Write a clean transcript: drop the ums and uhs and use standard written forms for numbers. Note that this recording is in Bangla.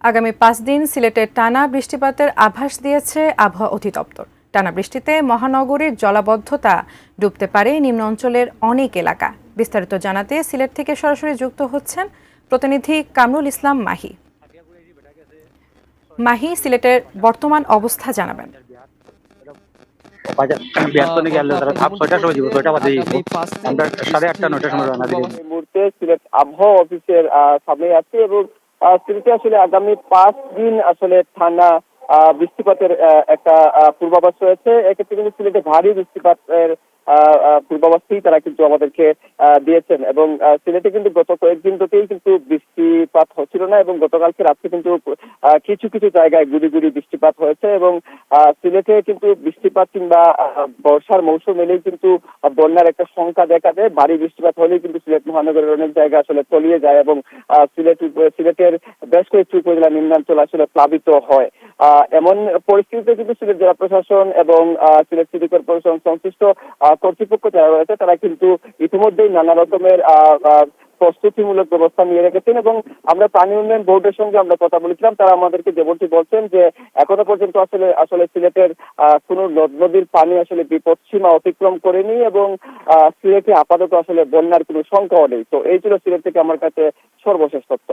আগামী 5 দিন সিলেটে টানা বৃষ্টিপাতের আভাস দিয়েছে আবহাওয়া অধিদপ্তর। টানা বৃষ্টিতে মহানগরীর জলাবদ্ধতা ডুবতে পারে নিম্ন অঞ্চলের অনেক এলাকা। বিস্তারিত জানাতে সিলেট থেকে সরাসরি যুক্ত হচ্ছেন প্রতিনিধি কামরুল ইসলাম মাহি। মাহি, সিলেটের বর্তমান অবস্থা জানাবেন। সিলেট আবহাওয়া অফিসের সামনে আছি এবং সিলেটে আসলে আগামী 5 দিন আসলে টানা বৃষ্টিপাতের একটা পূর্বাভাস রয়েছে। এক্ষেত্রে কিন্তু সিলেটে ভারী বৃষ্টিপাতের পূর্বাভাসই তারা কিন্তু আমাদেরকে দিয়েছেন এবং সিলেটে কিন্তু গত কয়েকদিন থেকেই কিন্তু বৃষ্টিপাত হচ্ছিল না এবং গতকালকে রাত্রে কিন্তু কিছু কিছু জায়গায় গুড়ি গুড়ি বৃষ্টিপাত হয়েছে এবং সিলেটে কিন্তু বৃষ্টিপাত কিংবা বর্ষার মৌসুম এলেই কিন্তু বন্যার একটা সংখ্যা দেখা দেয়। ভারী বৃষ্টিপাত হলেই কিন্তু সিলেট মহানগরের অনেক জায়গা আসলে তলিয়ে যায় এবং সিলেটের বেশ কয়েকটি উপজেলা নিম্নাঞ্চল আসলে প্লাবিত হয়। এমন পরিস্থিতিতে কিন্তু সিলেট জেলা প্রশাসন এবং সিলেট সিটি কর্পোরেশন সংশ্লিষ্ট কর্তৃপক্ষ যারা রয়েছে তারা কিন্তু ইতিমধ্যেই নানা রকমের প্রস্তুতিমূলক ব্যবস্থা নিয়ে রেখেছেন এবং আমরা পানি উন্নয়ন বোর্ডের সঙ্গে আমরা কথা বলেছিলাম। তারা আমাদেরকে যেমনটি বলছেন যে এখনো পর্যন্ত আসলে সিলেটের কোন নদ নদীর পানি আসলে বিপদ সীমা অতিক্রম করেনি এবং সিলেটে আপাতত আসলে বন্যার কোনো সংখ্যাও নেই। তো এই ছিল সিলেট থেকে আমার কাছে সর্বশেষ তথ্য।